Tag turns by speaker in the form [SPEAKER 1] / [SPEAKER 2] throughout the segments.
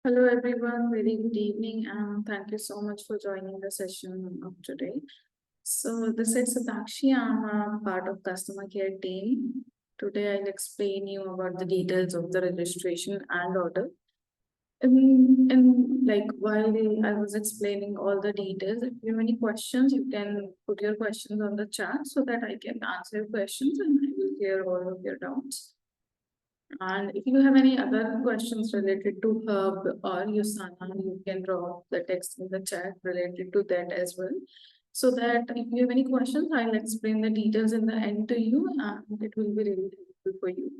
[SPEAKER 1] Hello everyone, very good evening and thank you so much for joining the session of today. So this is Satakshi, I'm a part of customer care team. Today I'll explain you about the details of the registration and order. And like while I was explaining all the details, if you have any questions, you can put your questions on the chat so that I can answer your questions and I will clear all of your doubts. And if you have any other questions related to Hub or Usana, you can drop the text in the chat related to that as well. So that if you have any questions, I'll explain the details in the end to you and it will be really helpful for you.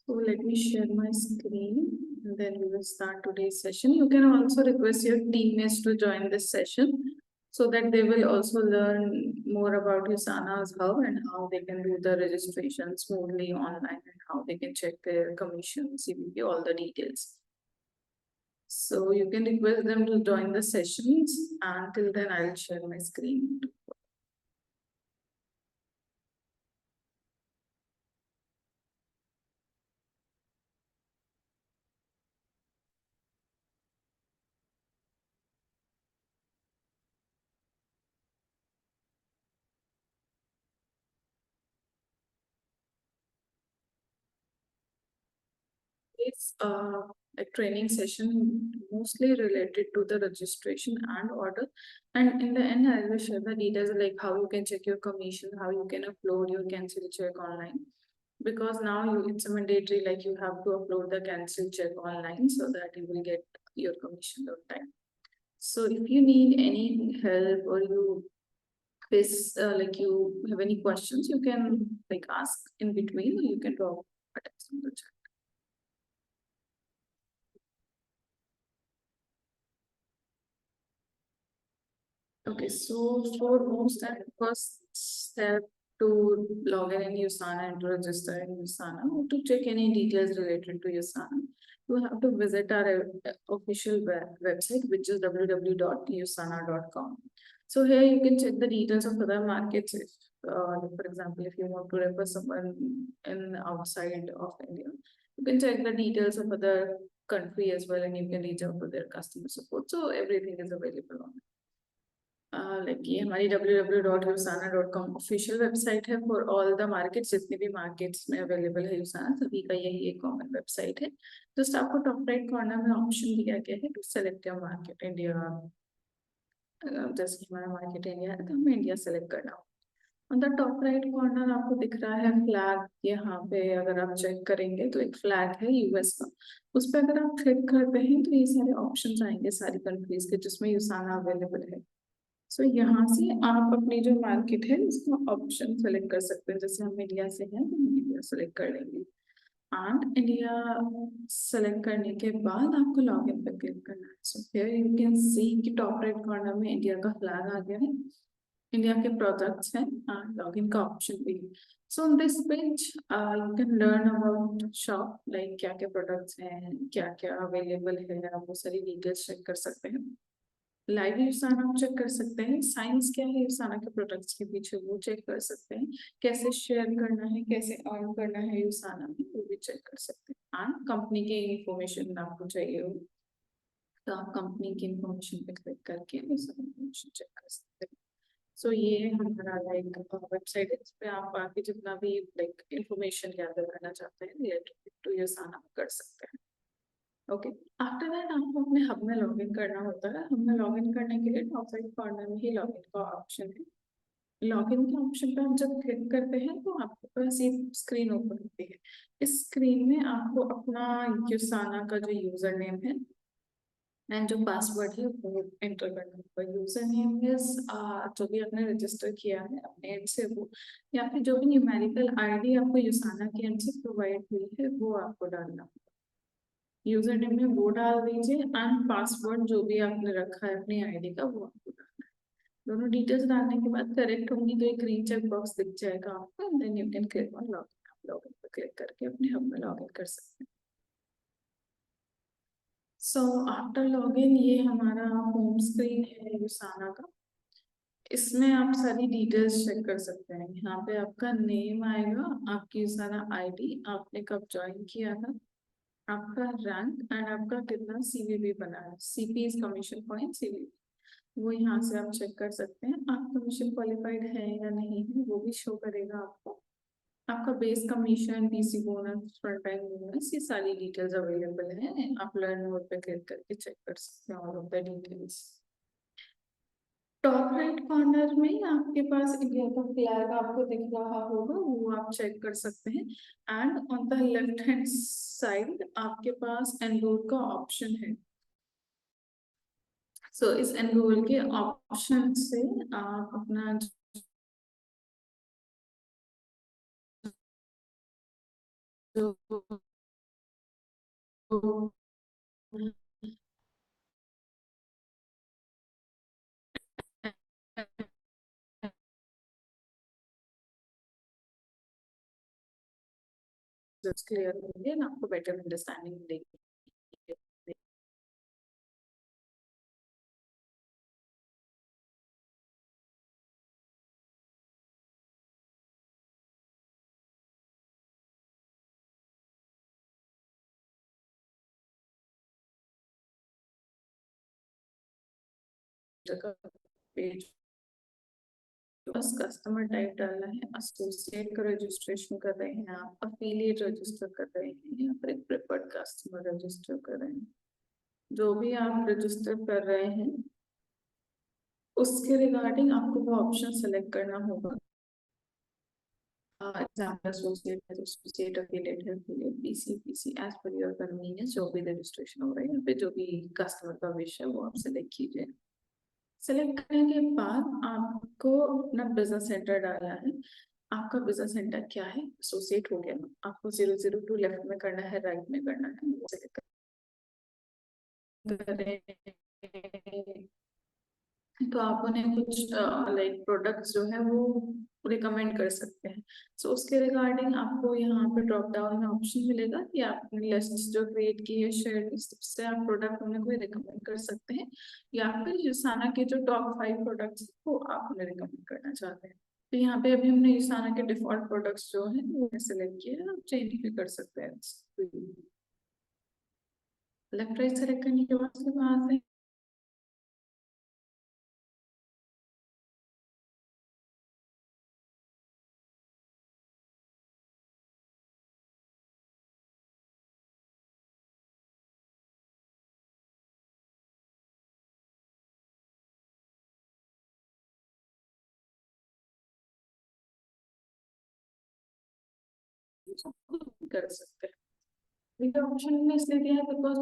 [SPEAKER 1] So let me share my screen and then we will start today's session. You can also request your teammates to join this session so that they will also learn more about Usana's hub and how they can do the registration smoothly online and how they can check their commissions, CVP, all the details. So you can request them to join the sessions. Until then, I will share my screen. It's a training session mostly related to the registration and order. And in the end, I will share the details like how you can check your commission, how you can upload your cancel check online. Because now it's a mandatory, like you have to upload the cancel check online so that you will get your commission on time. So if you need any help or you face like you have any questions, you can like ask in between or you can drop a text in the chat. Okay, so for most and first step to log in Usana and to register in Usana or to check any details related to Usana, you have to visit our official website, which is www.usana.com. So here you can check the details of other markets. If, for example, if you want to refer someone in outside of India, you can check the details of other country as well, and you can reach out to their customer support. So everything is available on like ये हमारी www.usana.com official website है for all the markets जितने भी markets में available है यूसाना सभी का यही एक कॉमन वेबसाइट है जस्ट आपको टॉप राइट कॉर्नर में ऑप्शन दिया गया है to select your market India जैसे हमारा मार्केट इंडिया है तो हमें इंडिया सेलेक्ट करना हो on the top right corner आपको दिख रहा है फ्लैग यहाँ पे अगर आप चेक करेंगे तो एक फ्लैग है यूएस का उस पर अगर आप क्लिक करते हैं तो ये सारे ऑप्शंस आएंगे सारी कंट्रीज के जिसमें यूसाना अवेलेबल है सो यहाँ से आप अपनी जो मार्केट है उसका ऑप्शन सेलेक्ट कर सकते हैं जैसे हम इंडिया से हैं तो हम इंडिया सेलेक्ट कर लेंगे एंड इंडिया सेलेक्ट करने के बाद आपको लॉग इन पर क्लिक करना है so here you can see कि टॉप राइट कॉर्नर में इंडिया का फ्लैग आ गया है इंडिया के प्रोडक्ट्स हैं लॉग इन का ऑप्शन भी so on this page you can learn about shop like क्या क्या प्रोडक्ट्स हैं क्या क्या अवेलेबल है आप वो सारी डिटेल्स चेक कर सकते हैं लाइव यूसाना आप चेक कर सकते हैं साइंस क्या है यूसाना के प्रोडक्ट्स के पीछे वो चेक कर सकते हैं कैसे शेयर करना है कैसे अर्न करना है यूसाना में वो भी चेक कर सकते हैं एंड कंपनी की इंफॉर्मेशन आपको चाहिए हो तो आप कंपनी की इंफॉर्मेशन पे क्लिक करके इंफॉर्मेशन चेक कर सकते हैं सो ये हमारा लाइक वेबसाइट है जिस पे आप आके जितना भी लाइक इंफॉर्मेशन गैदर करना चाहते हैं रिलेटेड टू यूसाना कर सकते हैं ओके आफ्टर दैट आपको अपने हब में लॉगिन करना होता है हब में लॉगिन करने के लिए टॉप राइट कॉर्नर में ही लॉगिन का ऑप्शन है लॉगिन के ऑप्शन पर आप जब क्लिक करते हैं तो आपके पास ये स्क्रीन ओपन होती है इस स्क्रीन में आपको अपना यूसाना का जो यूजर नेम है एंड जो पासवर्ड है वो एंटर करना होगा यूजर नेम इज जो भी आपने रजिस्टर किया है अपने एंड से वो या फिर जो भी न्यूमेरिकल आईडी आपको यूसाना के एंड से प्रोवाइड हुई है वो आपको डालना होगा यूजर नेम में वो डाल दीजिए एंड पासवर्ड जो भी आपने रखा है अपनी आईडी का वो आपको डालना है दोनों डिटेल्स डालने के बाद करेक्ट होंगी तो एक ग्रीन चेक बॉक्स दिख जाएगा आपको then you can click on login आप लॉगिन पर क्लिक करके अपने हब में लॉगिन कर सकते हैं सो आफ्टर लॉगिन ये हमारा होम स्क्रीन है यूसाना का इसमें आप सारी डिटेल्स चेक कर सकते हैं यहाँ पे आपका नेम आएगा आपकी सारा आईडी आपने कब ज्वाइन किया था आपका रैंक एंड आपका कितना सीवीवी बना है, CP is commission point, CVV वो यहाँ से आप चेक कर सकते हैं। आप कमीशन क्वालिफाइड है या नहीं है वो भी शो करेगा आपको। आपका base commission, PC bonus, front time bonus, ये सारी डिटेल्स अवेलेबल है। आप लर्न मोड पे क्लिक करके चेक कर सकते हैं all of the details. Top right corner में आपके पास इंडिया का फ्लैग आपको दिख रहा होगा, वो आप चेक कर सकते हैं। And on the left hand side आपके पास एनरोल का ऑप्शन है। सो इस एनरोल के ऑप्शन से आप अपना जो क्लियर होंगे ना, आपको बेटर अंडरस्टैंडिंग मिलेगी। पेज बस कस्टमर टाइप डालना है, एसोसिएट का रजिस्ट्रेशन कर रहे हैं आप, अफिलिएट रजिस्टर कर रहे हैं या फिर प्रेफर्ड कस्टमर रजिस्टर कर रहे हैं, जो भी आप रजिस्टर कर रहे हैं उसके रिगार्डिंग आपको वो ऑप्शन सेलेक्ट करना होगा। एसोसिएट है, एसोसिएट अफिलिएट है, affiliate PC, PC as per your convenience, जो भी रजिस्ट्रेशन हो रहा है या फिर जो भी कस्टमर का विश है वो आप सेलेक्ट कीजिए। सेलेक्ट करने के बाद आपको अपना बिजनेस सेंटर डालना है। आपका बिजनेस सेंटर क्या है, एसोसिएट हो गया, आपको 002 लेफ्ट में करना है, राइट में करना है, वो सेलेक्ट करें। तो आप उन्हें कुछ लाइक प्रोडक्ट्स जो है वो रिकमेंड कर सकते हैं। सो उसके रिगार्डिंग आपको यहाँ पे ड्रॉप डाउन में ऑप्शन मिलेगा कि आपने लिस्ट जो क्रिएट की है शेयर लिस्ट, उससे आप प्रोडक्ट उन्हें कोई रिकमेंड कर सकते हैं, या फिर युसाना के जो टॉप 5 प्रोडक्ट्स वो आप उन्हें रिकमेंड करना चाहते हैं। तो यहाँ पे अभी हमने युसाना के डिफॉल्ट प्रोडक्ट्स जो है वो सेलेक्ट किए हैं, आप चेंज भी कर सकते हैं। लेफ्ट राइट सेलेक्ट करने के बाद से वहां से कर सकते हैं। ये ऑप्शन में इसलिए दिया है बिकॉज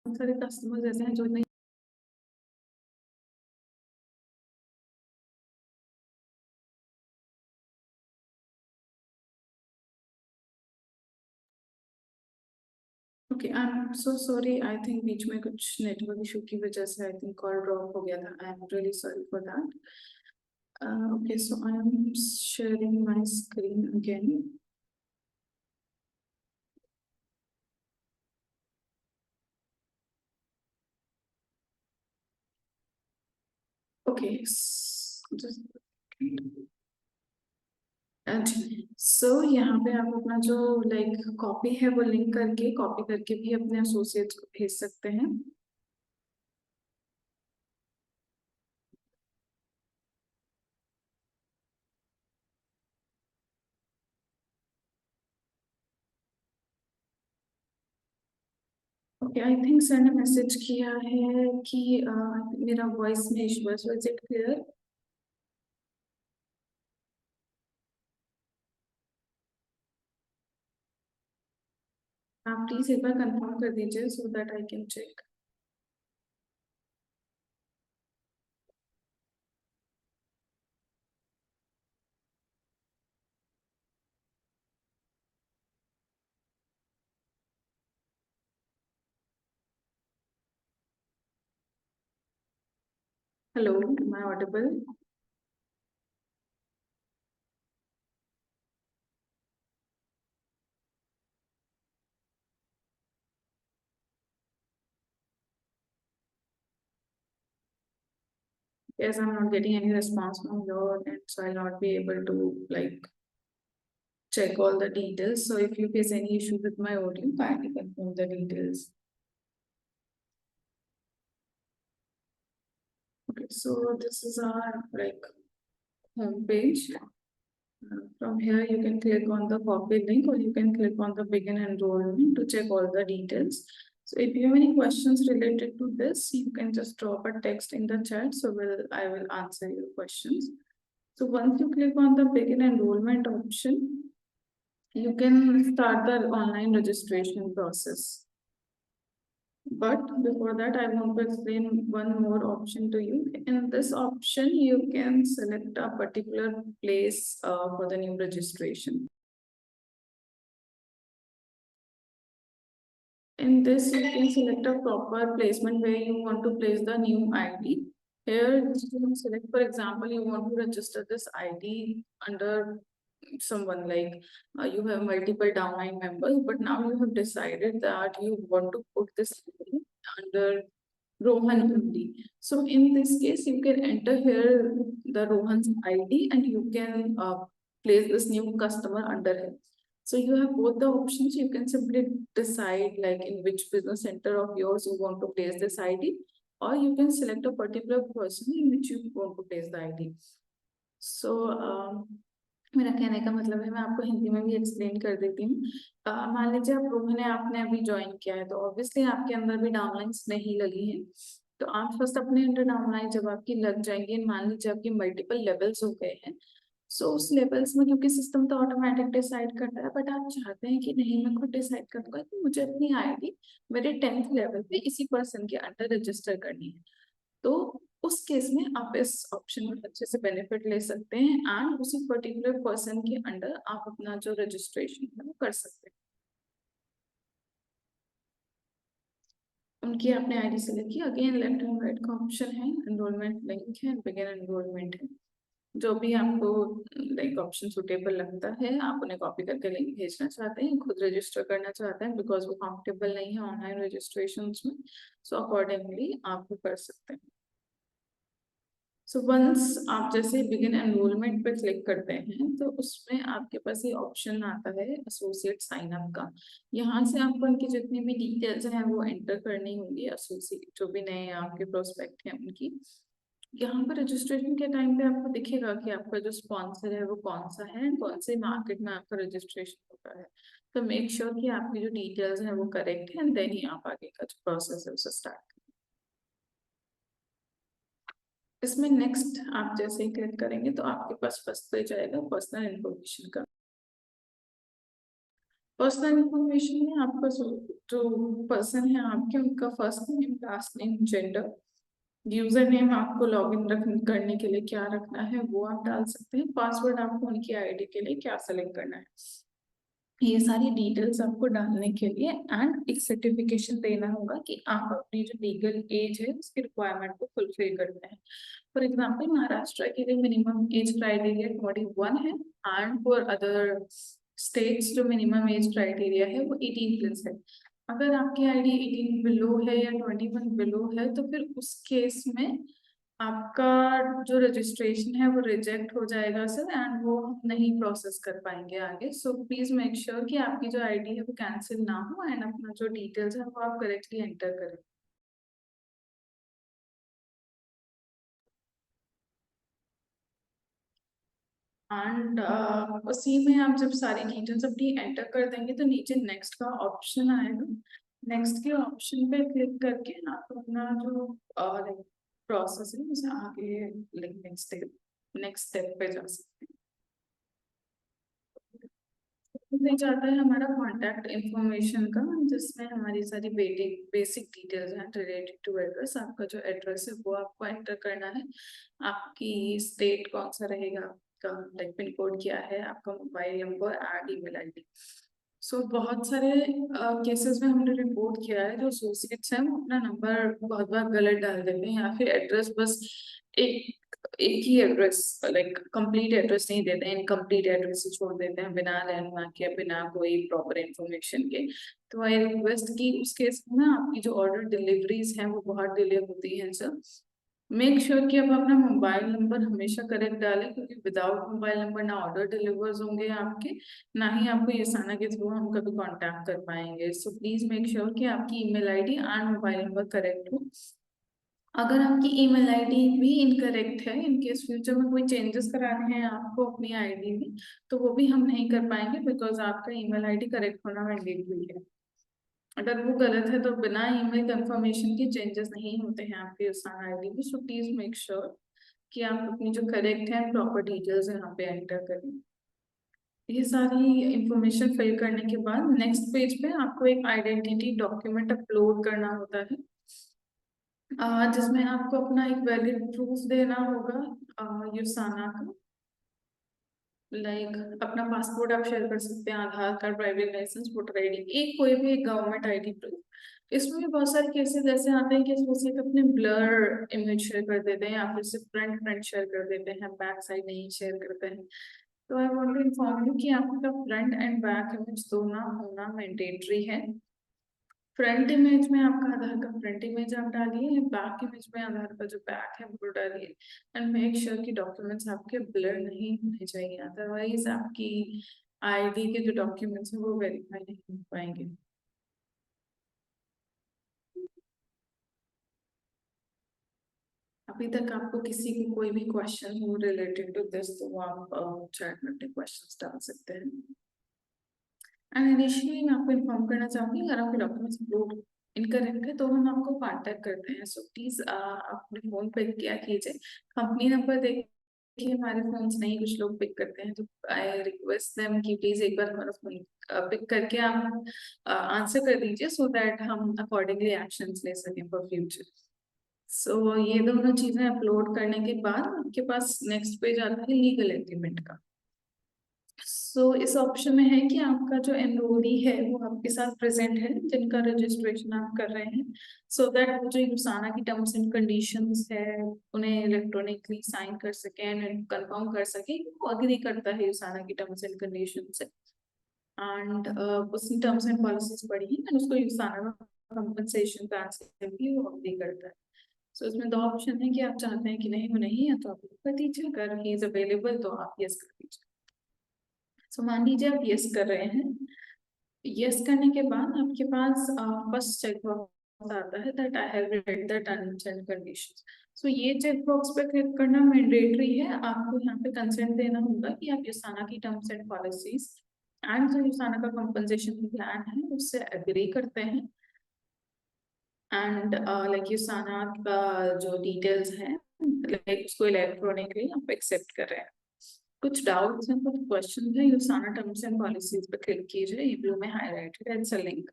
[SPEAKER 1] बहुत सारे कस्टमर्स ऐसे हैं जो नहीं। Okay, I am so sorry, I think बीच में कुछ नेटवर्क इशू की वजह से आई थिंक कॉल ड्रॉप हो गया था। I am really sorry for that. Okay, so I am sharing my screen again. Okay, just सो यहाँ पे आप अपना जो लाइक कॉपी है वो लिंक करके कॉपी करके भी अपने एसोसिएट्स को भेज सकते हैं। ओके, आई थिंक सर ने मैसेज किया है कि मेरा वॉइस में इशू है, सो इज इट क्लियर? आप प्लीज एक बार कंफर्म कर दीजिए so that I can check. Hello, am I audible? Yes, I'm not getting any response from your end, so I'll not be able to like check all the details. So if you face any issue with my audio, kindly confirm the details. Okay, so this is our like home page. From here, you can click on the copy link or you can click on the begin enrollment to check all the details. So if you have any questions related to this, you can just drop a text in the chat. So I will answer your questions. So once you click on the begin enrollment option, you can start the online registration process. But before that, I want to explain one more option to you. In this option, you can select a particular place for the new registration. In this, you can select a proper placement where you want to place the new ID. Here, you can select, for example, you want to register this ID under someone like you have multiple downline members, but now you have decided that you want to put this ID under Rohan only. So in this case, you can enter here the Rohan's ID and you can place this new customer under him. So you have both the options. You can simply decide like in which business center of yours you want to place this ID, or you can select a particular person in which you want to place the ID. So मेरा कहने का मतलब है मैं आपको हिंदी में भी explain कर देती हूँ। मान लीजिए आप रोहन है, आपने अभी ज्वाइन किया है तो ऑब्वियसली आपके अंदर भी डाउनलाइंस नहीं लगी हैं। तो आप फर्स्ट अपने अंडर डाउनलाइन जब आपकी लग जाएंगी, मान लीजिए आपके मल्टीपल लेवल्स हो गए हैं, सो उस लेवल्स में क्योंकि सिस्टम तो ऑटोमेटिक डिसाइड करता है, बट आप चाहते हैं कि नहीं मैं खुद डिसाइड कर दूंगा कि मुझे अपनी आईडी मेरे 10th लेवल पे इसी पर्सन के अंडर रजिस्टर करनी है, तो उस केस में आप इस ऑप्शन में अच्छे से बेनिफिट ले सकते हैं एंड उसी पर्टिकुलर पर्सन के अंडर आप अपना जो रजिस्ट्रेशन है वो कर सकते हैं। उनकी आपने आईडी सेलेक्ट की, अगेन लेफ्ट एंड राइट का ऑप्शन है, एनरोलमेंट लिंक है, बिगिन एनरोलमेंट है। जो भी आपको लाइक ऑप्शन सुटेबल लगता है आप उन्हें कॉपी करके लिंक भेजना चाहते हैं, खुद रजिस्टर करना चाहते हैं बिकॉज वो कंफर्टेबल नहीं है ऑनलाइन रजिस्ट्रेशन में, सो अकॉर्डिंगली आप वो कर सकते हैं। सो वंस आप जैसे बिगिन एनरोलमेंट पे क्लिक करते हैं तो उसमें आपके पास ये ऑप्शन आता है एसोसिएट साइन अप का। यहाँ से आपको उनकी जितनी भी डिटेल्स हैं वो एंटर करनी होंगी, एसोसिएट जो भी नए आपके प्रोस्पेक्ट हैं उनकी। यहाँ पर रजिस्ट्रेशन के टाइम पे आपको दिखेगा कि आपका जो स्पॉन्सर है वो कौन सा है, कौन से मार्केट में आपका रजिस्ट्रेशन होता है। तो मेक श्योर कि आपकी जो डिटेल्स हैं वो करेक्ट है, देन ही आप आगे का जो प्रोसेस है उसे स्टार्ट। इसमें नेक्स्ट आप जैसे ही क्लिक करेंगे तो आपके पास फर्स्ट पेज आएगा पर्सनल इन्फॉर्मेशन का। पर्सनल इन्फॉर्मेशन में आपका जो पर्सन है आपके, उनका first name, last name, gender, user name आपको लॉगिन करने के लिए क्या रखना है वो आप डाल सकते हैं, पासवर्ड आपको उनकी आईडी के लिए क्या सेलेक्ट करना है, ये सारी डिटेल्स आपको डालने के लिए एंड एक सर्टिफिकेशन देना होगा कि आप अपनी जो लीगल एज है उसकी रिक्वायरमेंट को फुलफिल करते हैं। फॉर एग्जाम्पल महाराष्ट्र के लिए मिनिमम एज क्राइटेरिया 21 है एंड फॉर अदर स्टेट्स जो मिनिमम एज क्राइटेरिया है वो 18 प्लस है। अगर आपकी आईडी 18 बिलो है या 21 बिलो है तो फिर उस केस में आपका जो रजिस्ट्रेशन है वो रिजेक्ट हो जाएगा सर, एंड वो हम नहीं प्रोसेस कर पाएंगे आगे। सो प्लीज मेक श्योर कि आपकी जो आईडी है वो कैंसिल ना हो एंड अपना जो डिटेल्स है वो आप करेक्टली एंटर करें। एंड उसी में आप जब सारी डिटेल्स अपनी एंटर कर देंगे तो नीचे नेक्स्ट का ऑप्शन आएगा, नेक्स्ट के ऑप्शन पे क्लिक करके आप अपना जो प्रोसेस है उसे आगे नेक्स्ट स्टेप पे जा सकते हैं। नहीं जाता है हमारा कॉन्टैक्ट इन्फॉर्मेशन का, जिसमें हमारी सारी बेसिक डिटेल्स हैं रिलेटेड टू एड्रेस। आपका जो एड्रेस है वो आपको एंटर करना है, आपकी स्टेट कौन सा रहेगा, आपका लाइक पिन कोड क्या है, आपका mobile number and email ID. So बहुत सारे केसेस में हमने रिपोर्ट किया है जो एसोसिएट्स हैं वो अपना नंबर बहुत बार गलत डाल देते हैं या फिर एड्रेस बस एक एक ही एड्रेस लाइक कंप्लीट एड्रेस नहीं देते हैं, इनकम्प्लीट एड्रेस छोड़ देते हैं बिना लैंडमार्क के, बिना कोई प्रॉपर इंफॉर्मेशन के। तो आई रिक्वेस्ट कि उस केस में ना आपकी जो ऑर्डर डिलीवरीज हैं वो बहुत डिले होती हैं सर, मेक श्योर कि आप अपना मोबाइल नंबर हमेशा करेक्ट डालें, क्योंकि विदाउट मोबाइल नंबर ना ऑर्डर डिलीवर्स होंगे आपके, ना ही आपको येसाना के थ्रू हम कभी कांटेक्ट कर पाएंगे। सो प्लीज मेक श्योर कि आपकी email ID and mobile number correct हो। अगर आपकी ईमेल आईडी भी इनकरेक्ट है, इन केस फ्यूचर में कोई चेंजेस कराने हैं आपको अपनी आईडी में, तो वो भी हम नहीं कर पाएंगे, बिकॉज आपका ईमेल आईडी करेक्ट होना मैंडेटरी है। अगर वो गलत है तो बिना ईमेल कंफर्मेशन के चेंजेस नहीं होते हैं आपकी उस आईडी में। सो प्लीज मेक श्योर कि आप अपनी जो करेक्ट है प्रॉपर डिटेल्स यहाँ पे एंटर करें। ये सारी इंफॉर्मेशन फिल करने के बाद नेक्स्ट पेज पे आपको एक आइडेंटिटी डॉक्यूमेंट अपलोड करना होता है, जिसमें आपको अपना एक वैलिड प्रूफ देना होगा युसाना का। लाइक अपना पासपोर्ट आप शेयर कर सकते हैं, Aadhaar card, driving licence, voter ID, एक कोई भी एक गवर्नमेंट आईडी प्रूफ। इसमें भी बहुत सारे केसेस ऐसे आते हैं कि इसमें सिर्फ अपने ब्लर इमेज शेयर कर देते हैं, या फिर सिर्फ फ्रंट फ्रंट शेयर कर देते हैं, बैक साइड नहीं शेयर करते हैं। तो I want to inform you कि आपका फ्रंट एंड बैक इमेज दोनों होना मैंडेटरी है। फ्रंट इमेज में आपका आधार का फ्रंट इमेज आप डालिए, बैक इमेज में आधार का जो बैक है वो डालिए, एंड मेक श्योर कि डॉक्यूमेंट्स आपके ब्लर नहीं होने चाहिए, अदरवाइज आपकी आईडी के जो डॉक्यूमेंट्स हैं वो वेरीफाई नहीं हो पाएंगे। अभी तक आपको किसी को कोई भी क्वेश्चन हो रिलेटेड टू दिस, तो वो आप चैट में अपने क्वेश्चंस डाल सकते हैं। एंड इनिशियली मैं आपको इन्फॉर्म करना चाहूंगी, अगर आपके डॉक्यूमेंट्स अपलोड इनकरेक्ट है तो हम आपको कांटेक्ट करते हैं। सो प्लीज अपने फोन पे क्या कीजिए, कंपनी नंबर देखिए, हमारे फोन नहीं कुछ लोग पिक करते हैं, तो आई रिक्वेस्ट देम कि प्लीज एक बार हमारा फोन पिक करके आप आंसर कर दीजिए, सो दैट हम अकॉर्डिंगली एक्शंस ले सकें फॉर फ्यूचर। सो ये दोनों चीजें अपलोड करने के बाद आपके पास नेक्स्ट पेज आता है लीगल एग्रीमेंट का। इस ऑप्शन में है कि आपका जो एनरोली है वो आपके साथ प्रेजेंट है, जिनका रजिस्ट्रेशन आप कर रहे हैं, सो दैट वो जो युसाना की टर्म्स एंड कंडीशंस है उन्हें इलेक्ट्रॉनिकली साइन कर सके एंड कंफर्म कर सके वो अग्री करता है युसाना की टर्म्स एंड कंडीशन से, एंड उसकी टर्म्स एंड पॉलिसीज पढ़ी है एंड उसको युसाना कंपनसेशन प्लान से भी वो अग्री करता है। सो इसमें दो ऑप्शन है कि आप चाहते हैं कि नहीं वो नहीं है तो आप कर दीजिए, अगर ही इज अवेलेबल तो आप यस कर दीजिए। सो मान लीजिए आप यस कर रहे हैं, यस करने के बाद आपके पास फर्स्ट चेक बॉक्स आता है that I have read the terms and conditions. So ये चेक बॉक्स पे क्लिक करना मैंडेटरी है, आपको यहाँ पे कंसेंट देना होगा कि आप युसाना की टर्म्स एंड पॉलिसीज एंड जो युसाना का कंपनसेशन प्लान है उससे एग्री करते हैं, एंड लाइक युसाना का जो डिटेल्स हैं लाइक उसको इलेक्ट्रॉनिकली आप एक्सेप्ट कर रहे हैं। कुछ डाउट्स हैं, कुछ क्वेश्चन है, युसाना टर्म्स एंड पॉलिसीज पे क्लिक कीजिए, ये ब्लू में हाईलाइटेड है, इट्स अ लिंक,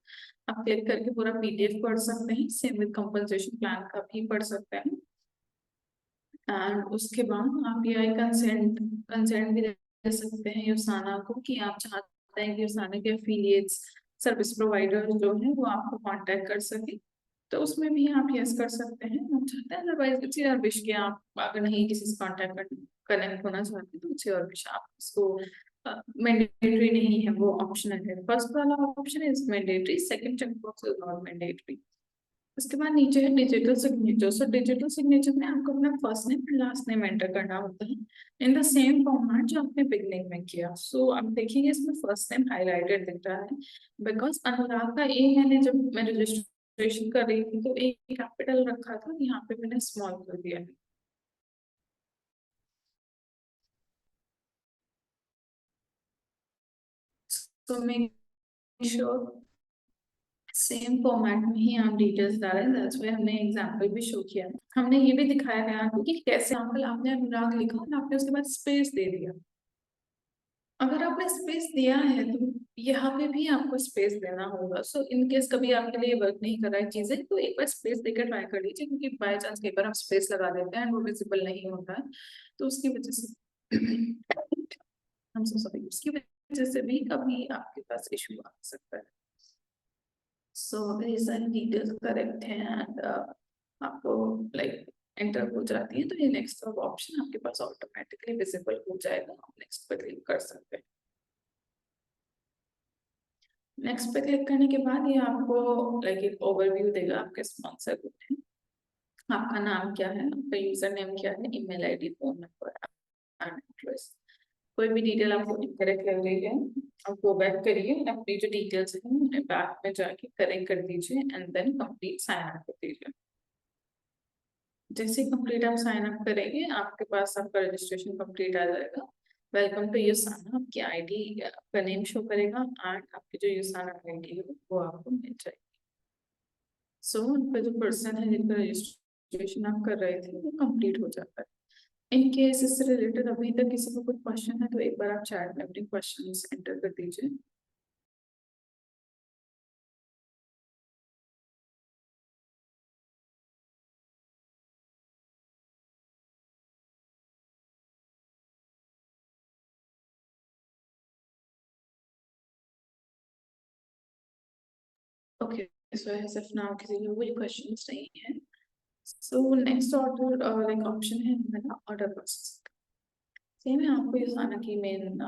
[SPEAKER 1] आप क्लिक करके पूरा पीडीएफ पढ़ सकते हैं, सेम विद कंपनसेशन प्लान का भी पढ़ सकते हैं। एंड उसके बाद आप ये कंसेंट कंसेंट भी दे सकते हैं युसाना को कि आप चाहते हैं कि युसाना के एफिलिएट्स सर्विस प्रोवाइडर जो है वो आपको कांटेक्ट कर सके, तो उसमें भी आप यस कर सकते हैं आप चाहते हैं, अदरवाइज इट्स योर विश कि आप अगर नहीं किसी से कांटेक्ट कनेक्ट होना चाहते तो इट्स योर विश, आप इसको मैंडेटरी नहीं है, वो ऑप्शनल है। फर्स्ट वाला option is mandatory, second check box is not mandatory. उसके बाद नीचे है digital signature. So digital signature में आपको अपना फर्स्ट नेम और लास्ट नेम एंटर करना होता है इन द सेम फॉर्मेट जो आपने बिगनिंग में किया। सो आप देखेंगे इसमें फर्स्ट नेम हाईलाइटेड दिख रहा है, बिकॉज अनुराग का ए मैंने जब मैं रजिस्ट्रेशन कर रही थी तो एक कैपिटल रखा था, यहाँ पे मैंने स्मॉल कर दिया है। तो मेक श्योर सेम फॉर्मेट में ही आप डिटेल्स डालें, दैट्स व्हाई हमने एग्जांपल भी शो किया है। हमने ये भी दिखाया है आपको कि कैसे एग्जांपल आपने अनुराग लिखा और आपने उसके बाद स्पेस दे दिया। अगर आपने स्पेस दिया है तो यहाँ पे भी आपको स्पेस देना होगा। सो इन केस कभी आपके लिए वर्क नहीं कर रहा है चीजें, तो एक बार स्पेस देकर ट्राई कर लीजिए, क्योंकि बाय चांस कई बार हम स्पेस लगा देते हैं वो विजिबल नहीं होता है, तो उसकी वजह से हम सॉरी, उसकी वजह से भी कभी आपके पास इशू आ सकता है। सो अगर ये सारी डिटेल्स करेक्ट हैं एंड आपको लाइक एंटर हो जाती है तो ये नेक्स्ट ऑप्शन आपके पास ऑटोमेटिकली विजिबल हो जाएगा, आप नेक्स्ट पे क्लिक कर सकते हैं। नेक्स्ट पे क्लिक करने के बाद ये आपको लाइक एक ओवरव्यू देगा आपके स्पॉन्सर ग्रुप है, आपका नाम क्या है, आपका यूजर नेम क्या है, email ID, phone number and address. कोई भी डिटेल आपको इनकरेक्ट लग रही है, आप गो बैक करिए, अपनी जो डिटेल्स हैं उन्हें बैक में जाके करेक्ट कर दीजिए and then complete sign up कर दीजिए। जैसे कंप्लीट आप साइन अप करेंगे आपके पास आपका रजिस्ट्रेशन कंप्लीट आ जाएगा। वेलकम टू यूसाना, आपकी आईडी का नेम शो करेगा एंड आपकी जो यूसाना आईडी है वो आपको मिल जाएगी। सो आपका जो पर्सन है जिनका रजिस्ट्रेशन आप कर रहे थे वो कंप्लीट हो जाता है। इन केस इससे रिलेटेड अभी तक किसी को कुछ क्वेश्चन है तो एक बार आप चैट में अपने क्वेश्चंस एंटर कर दीजिए। Okay, so as of now किसी को कोई क्वेश्चंस नहीं है। So next order like option है हमारा ऑर्डर प्रोसेस। सेम है, आपको ये आना की मेन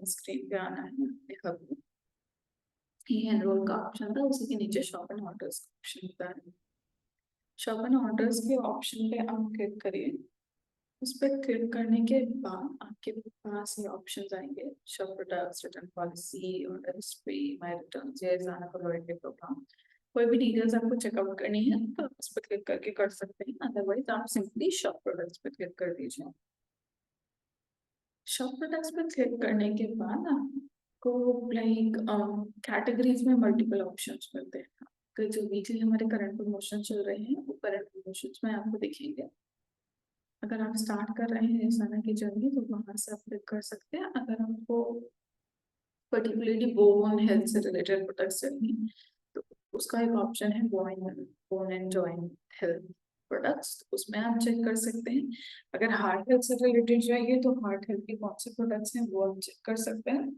[SPEAKER 1] स्क्रीन पे आना है अपने हब में। ये एनरोल का ऑप्शन था, उसी के नीचे शॉप एंड ऑर्डर्स का ऑप्शन होता है। शॉप एंड ऑर्डर्स के ऑप्शन पे आप क्लिक करिए। उस पर क्लिक करने के बाद आपके पास ये ऑप्शंस आएंगे, shop products, return policy, order history, my return, जेजाना का लॉयल्टी प्रोग्राम। कोई भी डिटेल्स आपको चेकआउट करनी है तो आप उस पर क्लिक करके कर सकते हैं, अदरवाइज आप सिंपली शॉप प्रोडक्ट्स पे क्लिक कर दीजिए। शॉप प्रोडक्ट्स पे क्लिक करने के बाद आपको लाइक कैटेगरीज में मल्टीपल ऑप्शंस मिलते हैं। तो जो वीकली हमारे करंट प्रमोशन चल रहे हैं वो करंट प्रमोशंस में आपको दिखेंगे। अगर आप स्टार्ट कर रहे हैं साना की जर्नी तो वहां से आप क्लिक कर सकते हैं। अगर आपको पर्टिकुलरली बोन हेल्थ से रिलेटेड प्रोडक्ट्स चाहिए तो उसका एक ऑप्शन है bone and joint health products, तो उसमें आप चेक कर सकते हैं। अगर हार्ट हेल्थ से रिलेटेड चाहिए तो हार्ट हेल्थ के कौन से प्रोडक्ट्स हैं वो आप चेक कर सकते हैं।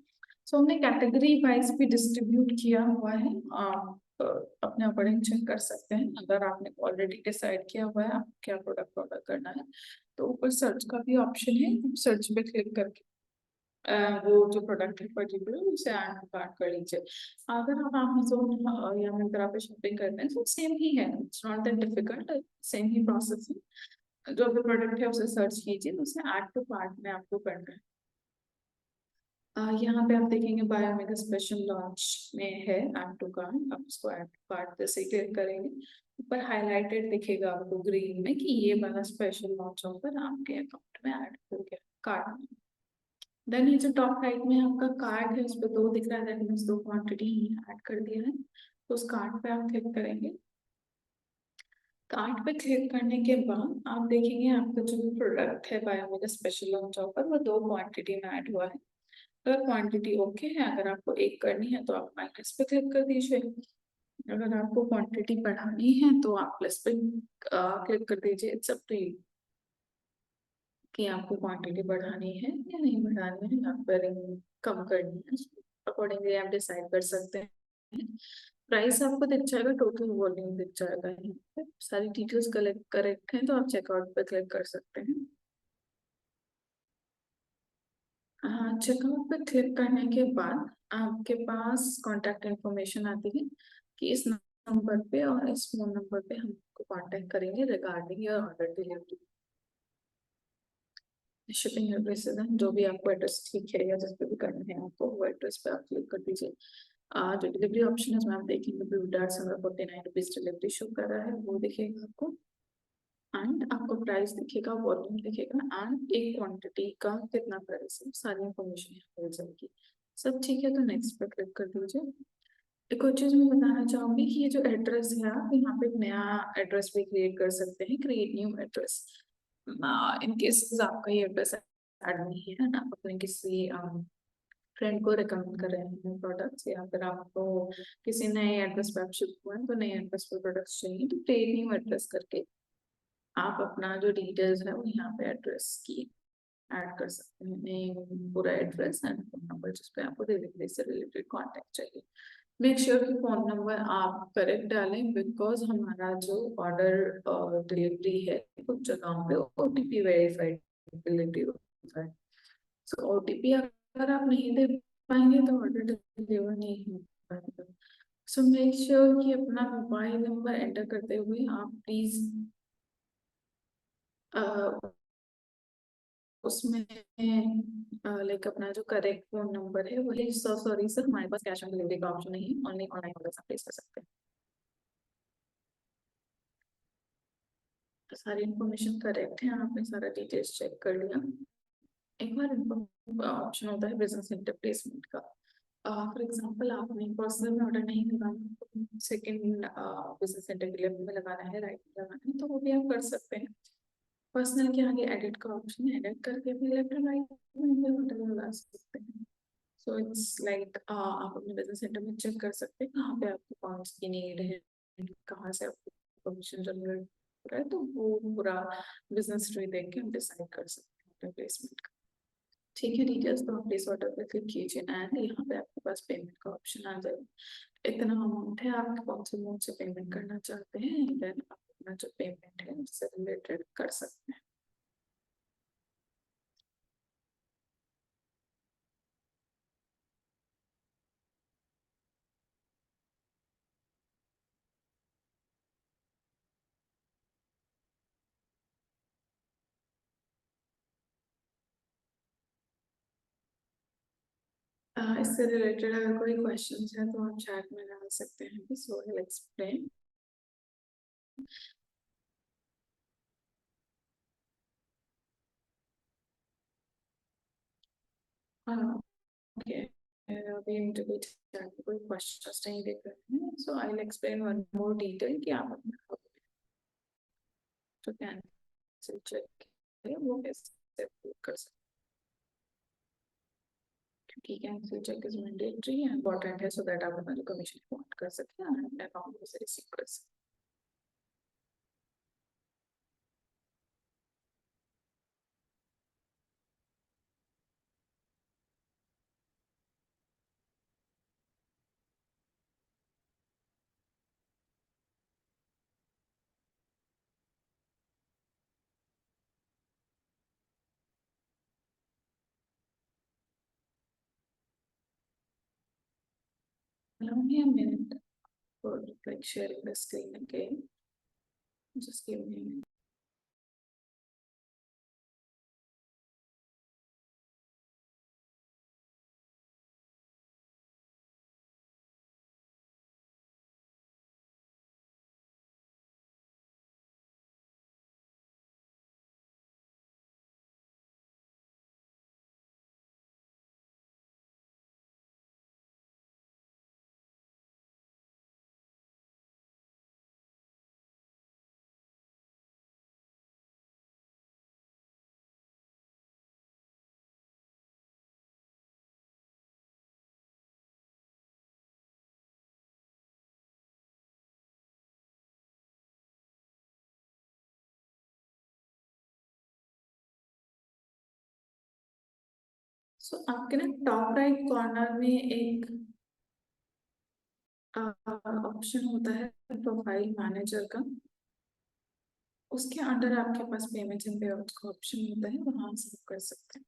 [SPEAKER 1] सो हमने कैटेगरी वाइज भी डिस्ट्रीब्यूट किया हुआ है, आप अपने अकॉर्डिंग चेक कर सकते हैं। अगर आपने ऑलरेडी डिसाइड किया हुआ है आप क्या प्रोडक्ट ऑर्डर करना है तो ऊपर सर्च का भी ऑप्शन है, सर्च पे क्लिक करके वो जो प्रोडक्ट है पर्टिकुलर उसे ऐड कार्ट कर लीजिए। अगर आप अमेजोन या मिंत्रा पे शॉपिंग करते हैं तो सेम ही है, it's not that difficult, same he process है। जो भी प्रोडक्ट है उसे सर्च कीजिए, उसे ऐड टू कार्ट में आपको करना है। यहाँ पे आप देखेंगे बायोमेगा स्पेशल लॉन्च में है ऐड टू कार्ट, आप उसको ऐड टू कार्ट जैसे क्लिक करेंगे ऊपर हाईलाइटेड दिखेगा आपको ग्रीन में कि ये वाला स्पेशल लॉन्च ऑफर आपके अकाउंट में ऐड हो गया कार्ट में। देन ये जो टॉप राइट में आपका कार्ड है उस पर दो दिख रहा है, दैट मीन्स दो क्वांटिटी ऐड कर दिया है। तो उस कार्ड पे आप क्लिक करेंगे। कार्ड पे क्लिक करने के बाद आप देखेंगे आपका जो प्रोडक्ट है बायोमेगा स्पेशल लॉन्च ऑफर वो दो क्वांटिटी में ऐड हुआ है। अगर क्वांटिटी ओके है, अगर आपको एक करनी है तो आप माइनस पे क्लिक कर दीजिए। अगर आपको क्वांटिटी बढ़ानी है तो आप प्लस पे क्लिक कर दीजिए। इट्स अप टू यू कि आपको क्वांटिटी बढ़ानी है या नहीं बढ़ानी है या फिर कम करनी है, अकॉर्डिंगली आप डिसाइड कर सकते हैं। प्राइस आपको दिख जाएगा, टोटल वॉल्यूम दिख जाएगा, यहाँ पे सारी डिटेल्स कलेक्ट करेक्ट हैं तो आप चेकआउट पे क्लिक कर सकते हैं। हाँ, चेकआउट पे क्लिक करने के बाद आपके पास कांटेक्ट इन्फॉर्मेशन आती है कि इस नंबर पे और इस फोन नंबर पे हम आपको कांटेक्ट करेंगे regarding your order delivery. Shipping addresses हैं, जो भी आपको एड्रेस ठीक है या जिस पे भी करना है आपको वो एड्रेस पे आप क्लिक कर दीजिए। जो डिलीवरी ऑप्शन है उसमें आप देखेंगे ₹49 डिलीवरी शो कर रहा है, वो दिखेगा आपको एंड आपको प्राइस दिखेगा, वॉल्यूम दिखेगा एंड एक क्वांटिटी का कितना प्राइस है, सारी इंफॉर्मेशन यहाँ मिल जाएगी। सब ठीक है तो नेक्स्ट पे क्लिक कर दीजिए। एक और चीज मैं बताना चाहूंगी कि ये जो एड्रेस है आप यहाँ पे एक नया एड्रेस भी क्रिएट कर सकते हैं, क्रिएट न्यू एड्रेस। इन केसेस आपका ये एड्रेस ऐड नहीं है ना, आप अपने किसी फ्रेंड को रिकमेंड कर रहे हैं प्रोडक्ट्स या फिर आपको किसी नए एड्रेस पे आप शिफ्ट हुए हैं तो नए एड्रेस पे प्रोडक्ट्स चाहिए तो क्रिएट न्यू एड्रेस करके आप अपना जो डिटेल्स है वो यहाँ पे एड्रेस की ऐड कर सकते हैं, नेम, पूरा एड्रेस एंड फोन नंबर जिस पे आपको डिलीवरी से रिलेटेड कांटेक्ट चाहिए। मेक श्योर कि फोन नंबर आप करेक्ट डालें बिकॉज हमारा जो ऑर्डर डिलीवरी है कुछ जगहों पे ओटीपी वेरीफाइड डिलीवरी होता है। सो ओटीपी अगर आप नहीं दे पाएंगे तो ऑर्डर डिलीवर नहीं हो पाएगा। सो मेक श्योर कि अपना मोबाइल नंबर एंटर करते हुए आप प्लीज उसमें लाइक अपना जो करेक्ट फोन नंबर है वही, सॉरी सर हमारे पास कैश ऑन डिलीवरी का ऑप्शन नहीं है, ओनली ऑनलाइन ऑर्डर प्लेस कर सकते हैं। तो सारी इन्फॉर्मेशन करेक्ट है, आपने सारा डिटेल्स चेक कर लिया। एक बार ऑप्शन होता है बिजनेस सेंटर प्लेसमेंट का। फॉर एग्जांपल आपने पर्सनल में ऑर्डर नहीं लगाना, सेकंड बिजनेस सेंटर के लिए में लगाना है, राइट लगाना है, तो वो भी आप कर सकते हैं। पर्सनल के आगे एडिट का ऑप्शन है, एडिट करके भी लेफ्ट राइट में भी ऑर्डर लगा सकते हैं। सो इट्स लाइक आप अपने बिजनेस सेंटर में चेक कर सकते हैं कहाँ पे आपको कौन सी नीड है, कहाँ से आपको परमिशन जरूरत है, तो वो पूरा बिजनेस ट्री देख के हम डिसाइड कर सकते हैं प्लेसमेंट का। ठीक है, डिटेल्स तो आप प्लेस ऑर्डर पे क्लिक कीजिए एंड यहाँ पे आपके पास पेमेंट का ऑप्शन आ जाएगा। इतना अमाउंट है, आप कौन से मोड से पेमेंट करना चाहते हैं, देन आप अपना जो पेमेंट है उससे रिलेटेड कर सकते हैं। इससे रिलेटेड अगर कोई क्वेश्चंस है तो आप चैट में डाल सकते हैं, so I will explain. Okay, अभी मुझे कोई चैट में कोई क्वेश्चंस नहीं दिख रहे हैं, so I will explain one more detail कि आप अपना जो कैंसिल चेक है वो कैसे कर सकते हैं। क्योंकि cancel cheque is mandatory and important है, सो दैट आप अपना जो कमीशन अकाउंट कर सकते हैं अपने अकाउंट में से रिसीव कर सकते हैं। Allow me a minute for like sharing the screen again. Just give me a minute. सो आपके ना टॉप राइट कॉर्नर में एक ऑप्शन होता है प्रोफाइल मैनेजर का, उसके अंडर आपके पास पेमेंट्स एंड पेआउट्स का ऑप्शन होता है, वहां से आप कर सकते हैं।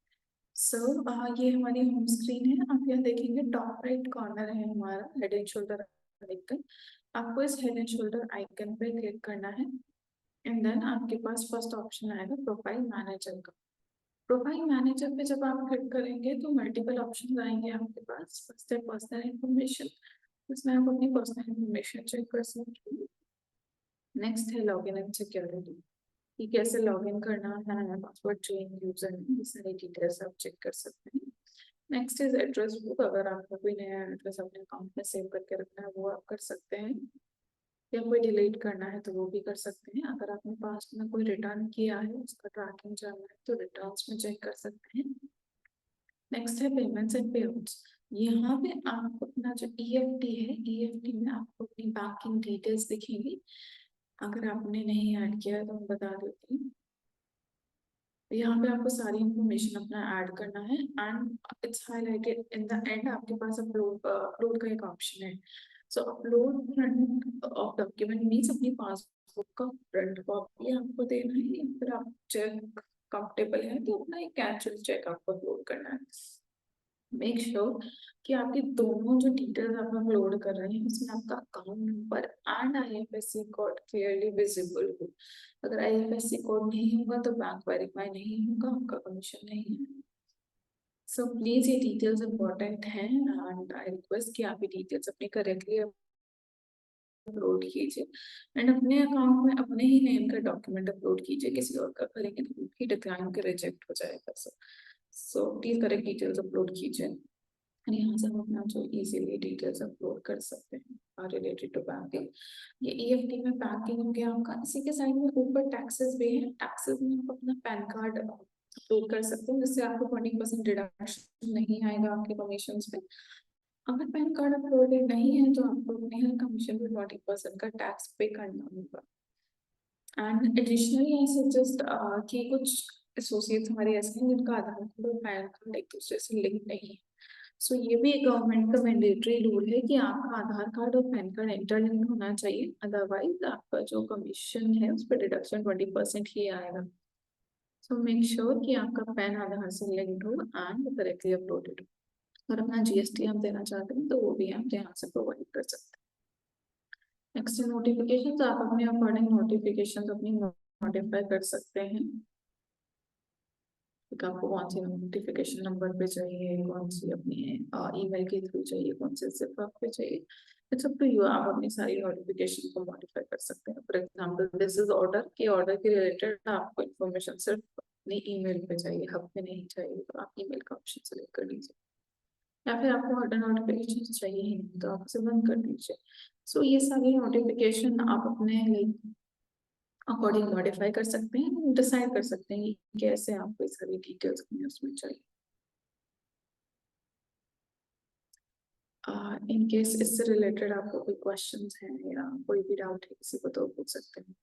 [SPEAKER 1] सो ये हमारी होम स्क्रीन है, आप यहाँ देखेंगे टॉप राइट कॉर्नर है हमारा हेड एंड शोल्डर आइकन। आपको इस हेड एंड शोल्डर आइकन पे क्लिक करना है एंड देन आपके पास फर्स्ट ऑप्शन आएगा प्रोफाइल मैनेजर का। प्रोफाइल मैनेजर पे जब आप क्लिक करेंगे तो मल्टीपल ऑप्शन आएंगे आपके पास। फर्स्ट है पर्सनल इन्फॉर्मेशन, इसमें आप अपनी पर्सनल इन्फॉर्मेशन चेक कर सकते हैं। नेक्स्ट है लॉगिन एंड सिक्योरिटी, कि कैसे लॉगिन करना है, पासवर्ड चेंज, यूजर नेम, ये सारी डिटेल्स आप चेक कर सकते हैं। नेक्स्ट इज एड्रेस बुक, अगर आपको कोई नया एड्रेस अपने अकाउंट में सेव करके रखना है वो आप कर सकते हैं, या कोई डिलीट करना है तो वो भी कर सकते हैं। अगर आपने पास्ट में कोई रिटर्न किया है उसका ट्रैकिंग जानना है तो रिटर्न्स में चेक कर सकते हैं। नेक्स्ट है पेमेंट्स एंड पेआउट्स, यहाँ पे आपको अपना जो ईएफटी है, ईएफटी में आपको अपनी बैंकिंग डिटेल्स दिखेंगी। अगर आपने नहीं ऐड किया है तो मैं बता देती हूँ, यहाँ पे आपको सारी इंफॉर्मेशन अपना ऐड करना है and it's highlighted in the end. आपके पास अपलोड का एक ऑप्शन है। सो upload front of document means अपनी पासबुक का फ्रंट कॉपी आपको देना है, या फिर आप चेक कंफर्टेबल है तो अपना एक कैंसिल चेक आपको अपलोड करना है। मेक श्योर कि आपकी दोनों जो डिटेल्स आप अपलोड कर रहे हैं उसमें आपका account number and IFSC code clearly visible हो। अगर आईएफएससी कोड नहीं होगा तो बैंक वेरीफाई नहीं होगा, आपका कमीशन नहीं है। सो प्लीज ये डिटेल्स इंपॉर्टेंट हैं एंड आई रिक्वेस्ट कि आप ये डिटेल्स अपने करेक्टली अपलोड कीजिए एंड अपने अकाउंट में अपने ही नेम का डॉक्यूमेंट अपलोड कीजिए। किसी और का करेंगे तो ही डिक्लाइन के रिजेक्ट हो जाएगा। So please correct details upload कीजिए एंड यहाँ से हम अपना जो इजीली डिटेल्स अपलोड कर सकते हैं रिलेटेड टू बैंकिंग। ये ईएफटी में बैंकिंग हो गया आपका। इसी के साइड में ऊपर टैक्सेस भी है। टैक्सेस में आप अपना पैन कार्ड अपलोड कर सकते हैं जिससे आपको 20% डिडक्शन नहीं आएगा आपके कमीशन पे। अगर पैन कार्ड अपलोडेड नहीं है तो आपको अपने हर कमीशन पे 20% का टैक्स पे करना होगा। एंड एडिशनली आई सजेस्ट कि कुछ एसोसिएट्स हमारे ऐसे हैं जिनका आधार कार्ड और पैन कार्ड एक दूसरे से लिंक नहीं है। सो ये भी एक गवर्नमेंट का मैंडेटरी रूल है कि आपका आधार कार्ड और पैन कार्ड इंटरलिंक होना चाहिए, अदरवाइज आपका जो कमीशन है उस पर डिडक्शन 20% ही आएगा। सो मेक श्योर कि आपका पैन आधार से लिंक्ड हो एंड करेक्टली अपलोडेड हो। अगर अपना जीएसटी आप देना चाहते हैं तो वो भी आप यहाँ से प्रोवाइड कर सकते हैं। नेक्स्ट नोटिफिकेशन, तो आप अपने अकॉर्डिंग नोटिफिकेशन अपनी नोटिफाई कर सकते हैं कि आपको कौन सी नोटिफिकेशन नंबर पे चाहिए, कौन सी अपनी ईमेल के थ्रू चाहिए, कौन से जिप पे चाहिए। इट्स अप टू यू, आप अपनी सारी नोटिफिकेशन को मॉडिफाई कर सकते हैं। For example this is order के ऑर्डर के रिलेटेड आपको इन्फॉर्मेशन सिर्फ अपनी ईमेल पे चाहिए, हब पे नहीं चाहिए, तो आप ईमेल का ऑप्शन सेलेक्ट कर लीजिए। या फिर आपको ऑर्डर नोटिफिकेशन चाहिए ही नहीं तो आप उसे बंद कर दीजिए। सो ये सारी नोटिफिकेशन आप अपने लाइक अकॉर्डिंग मॉडिफाई कर सकते हैं, डिसाइड कर सकते हैं कि कैसे आपको सारी डिटेल्स अपने उसमें चाहिए। इन केस इससे रिलेटेड आपको कोई क्वेश्चंस हैं या कोई भी डाउट है किसी को तो पूछ सकते हैं।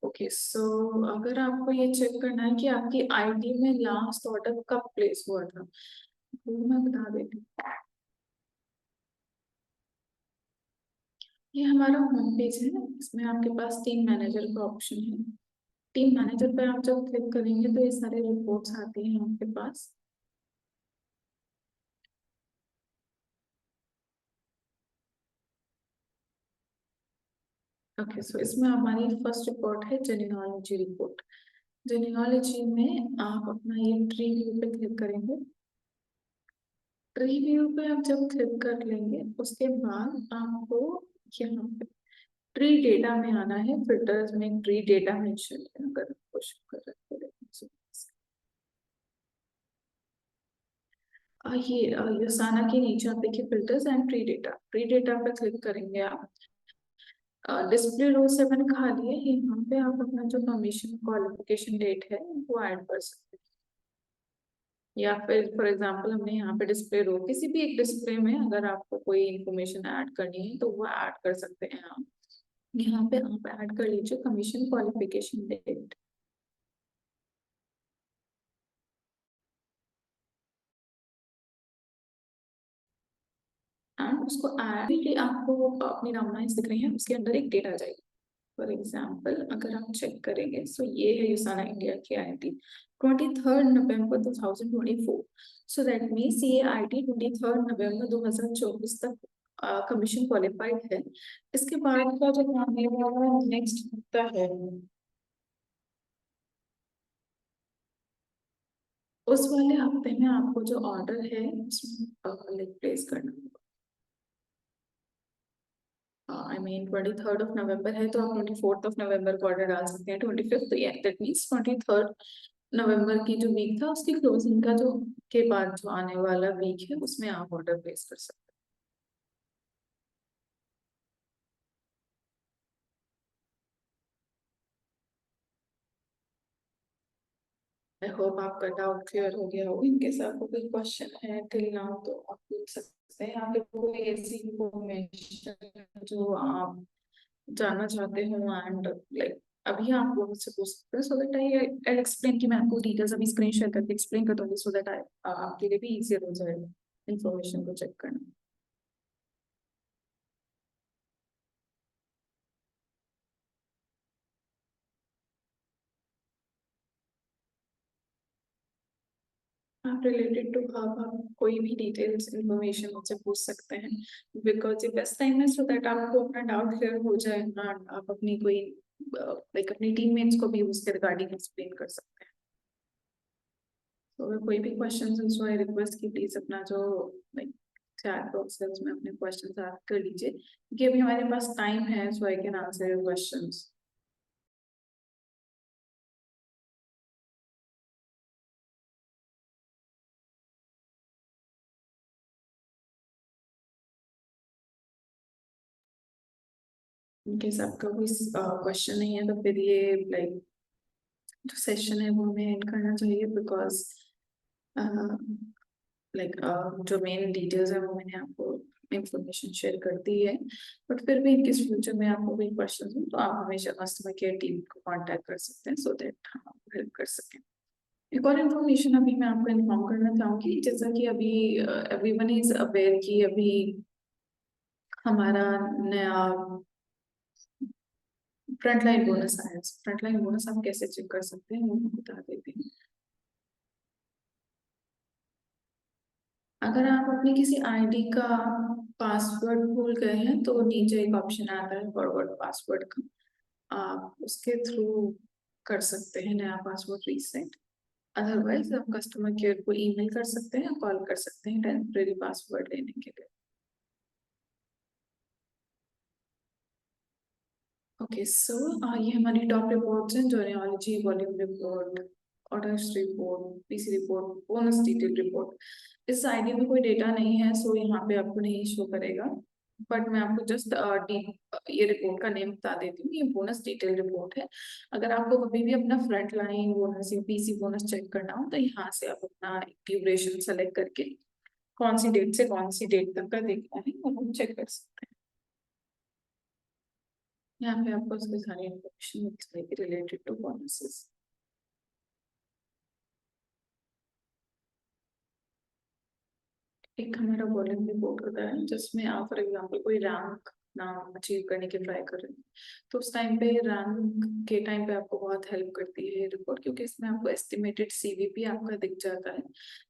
[SPEAKER 1] ओके, सो अगर आपको ये चेक करना है कि आपकी आईडी में लास्ट ऑर्डर कब प्लेस हुआ था, वो मैं बता देती हूँ। ये हमारा होम पेज है, इसमें आपके पास टीम मैनेजर का ऑप्शन है। टीम मैनेजर पे आप जब क्लिक करेंगे तो ये सारे रिपोर्ट्स आती हैं आपके पास। ओके, सो इसमें हमारी फर्स्ट रिपोर्ट है जेनिनोलॉजी रिपोर्ट। जेनिनोलॉजी में आप अपना ये ट्री व्यू पे क्लिक करेंगे। ट्री व्यू पे आप जब क्लिक कर लेंगे उसके बाद आपको यहाँ पे ट्री डेटा में आना है। फिल्टर्स में ट्री डेटा मेंशन है, अगर आपको शो कर रहा है तो ये युसाना के नीचे आप देखिए फिल्टर्स एंड ट्री डेटा पे क्लिक करेंगे आप। डिस्प्ले रो 7 खाली है, यहाँ पे आप अपना जो कमीशन क्वालिफिकेशन डेट है वो ऐड कर सकते हैं। या फिर फॉर एग्जांपल हमने यहाँ पे डिस्प्ले रो, किसी भी एक डिस्प्ले में अगर आपको कोई इंफॉर्मेशन ऐड करनी है तो वो ऐड कर सकते हैं आप। यहाँ पे आप ऐड कर लीजिए कमीशन क्वालिफिकेशन डेट एंड उसको ऐड, आपको अपनी नामनाइज दिख रही है उसके अंदर एक डेट आ जाएगी। फॉर एग्जाम्पल अगर आप चेक करेंगे सो ये है यूसाना इंडिया की ID 23 November 2024। So that means ये आईडी 23 नवंबर 2024 तक कमीशन क्वालिफाइड है। इसके बाद का जो काम है वो नेक्स्ट हफ्ता है, उस वाले हफ्ते में आपको जो ऑर्डर है उसमें प्लेस करना होगा। आई मीन 23 नवंबर है तो आप 24 नवंबर को ऑर्डर डाल सकते हैं। 25 तो दैट मीन्स 23 नवंबर की जो वीक था उसकी क्लोजिंग का जो के बाद जो आने वाला वीक है उसमें आप ऑर्डर प्लेस कर सकते हैं। आई होप आपका डाउट क्लियर हो गया हो। इनकेस आपको कोई क्वेश्चन है टिल नाउ तो आप पूछ सकते हैं। आपको कोई ऐसी इंफॉर्मेशन जो आप जानना चाहते हो एंड लाइक अभी आप लोगों से पूछ सकते हैं सो दैट आई एक्सप्लेन कि मैं आपको डिटेल्स अभी स्क्रीन शेयर करके एक्सप्लेन कर दूंगी सो दैट आई आपके लिए भी इजी हो जाएगा इन्फॉर्मेशन को चेक करना। आप रिलेटेड टू हब आप कोई भी डिटेल्स इन्फॉर्मेशन मुझसे पूछ सकते हैं, बिकॉज ये बेस्ट टाइम है सो दैट आपको अपना डाउट क्लियर हो जाए ना, आप अपनी कोई लाइक अपनी टीममेट्स को भी उसके रिगार्डिंग एक्सप्लेन कर सकते हैं। तो अगर कोई भी क्वेश्चन है सो आई रिक्वेस्ट कि प्लीज अपना जो लाइक चैट बॉक्स है उसमें अपने क्वेश्चन आस्क कर लीजिए, क्योंकि अभी हमारे पास टाइम है so I can answer your questions. In case आपका कोई क्वेश्चन नहीं है तो फिर ये लाइक जो सेशन है वो हमें एंड करना चाहिए, बिकॉज लाइक जो मेन डिटेल्स है वो मैंने आपको इंफॉर्मेशन शेयर कर दी है। बट फिर भी इनकेस फ्यूचर में आपको कोई क्वेश्चन हो तो आप हमेशा कस्टमर केयर टीम को कांटेक्ट कर सकते हैं सो दैट हम आपको हेल्प कर सकें। एक और इन्फॉर्मेशन अभी मैं आपको इन्फॉर्म करना चाहूँगी, जैसा कि अभी एवरीवन इज अवेयर कि अभी हमारा नया फ्रंटलाइन बोनस आया है। फ्रंटलाइन बोनस आप कैसे चेक कर सकते हैं वो मैं बता देती हूँ। अगर आप अपनी किसी आईडी का पासवर्ड भूल गए हैं तो नीचे एक ऑप्शन आता है फॉरवर्ड पासवर्ड का, आप उसके थ्रू कर सकते हैं नया पासवर्ड रीसेट। अदरवाइज आप कस्टमर केयर को ईमेल कर सकते हैं, कॉल कर सकते हैं टेम्परेरी पासवर्ड लेने के लिए। ओके सो ये हमारी टॉप रिपोर्ट्स हैं, जोरियोलॉजी, volume report, orders report, PC report, bonus detail report. इस आईडी में कोई डेटा नहीं है सो यहाँ पे आपको नहीं शो करेगा, बट मैं आपको जस्ट ये रिपोर्ट का नेम बता देती हूँ। ये बोनस डिटेल रिपोर्ट है। अगर आपको कभी भी अपना फ्रंट लाइन बोनस या पीसी बोनस चेक करना हो तो यहाँ से आप अपना ड्यूरेशन सेलेक्ट करके कौन सी डेट से कौन सी डेट तक का देखना है और हम चेक कर सकते हैं। यहाँ पे आपको उसकी सारी इन्फॉर्मेशन मिल जाएगी रिलेटेड टू बोनसेस। एक हमारा वॉल्यूम रिपोर्ट होता है जिसमें आप फॉर एग्जांपल कोई रैंक नाम अचीव करने की ट्राई कर रहे हैं, तो उस टाइम पे रैंक के टाइम पे आपको बहुत हेल्प करती है ये रिपोर्ट, क्योंकि इसमें आपको एस्टिमेटेड सीवीपी आपका दिख जाता है,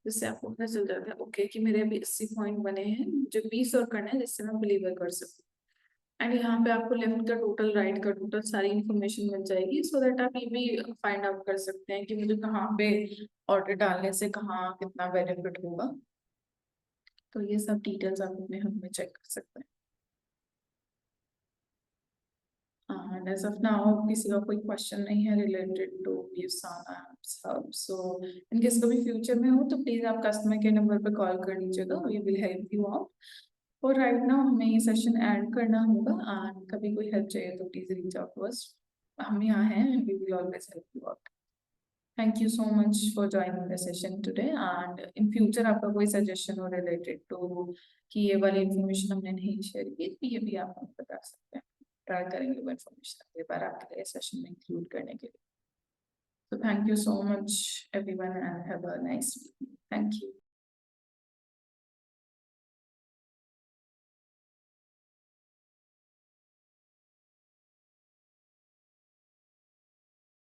[SPEAKER 1] जिससे आपको पता चल जाता है ओके कि मेरे अभी 80 पॉइंट बने हैं, मुझे 20 और करना है जिससे मैं डिलीवर कर सकूँ। एंड यहाँ पे आपको लेफ्ट का टोटल राइट का टोटल सारी इन्फॉर्मेशन मिल जाएगी सो दैट आप ये भी फाइंड आउट कर सकते हैं कि मुझे कहाँ पे ऑर्डर डालने से कहाँ कितना बेनिफिट होगा। तो ये सब डिटेल्स आप अपने हब में चेक कर सकते हैं। And as of now किसी का कोई क्वेश्चन नहीं है related to Asana hub, so in case कभी फ्यूचर में हो तो प्लीज आप कस्टमर के नंबर पे कॉल कर लीजिएगा, we will help you out. और राइट नाउ हमें ये सेशन ऐड करना होगा एंड कभी कोई हेल्प चाहिए तो please reach out to us, हम यहाँ हैं, we will always help you out. Thank you so much for joining the session today and in future आपका कोई सजेशन हो रिलेटेड टू कि ये वाली इंफॉर्मेशन हमने नहीं शेयर की तो ये भी आप हमें बता सकते हैं, ट्राई करेंगे वो इन्फॉर्मेशन अगली बार आपके लिए सेशन में इंक्लूड करने के लिए। So thank you so much everyone and have a nice week. Thank you.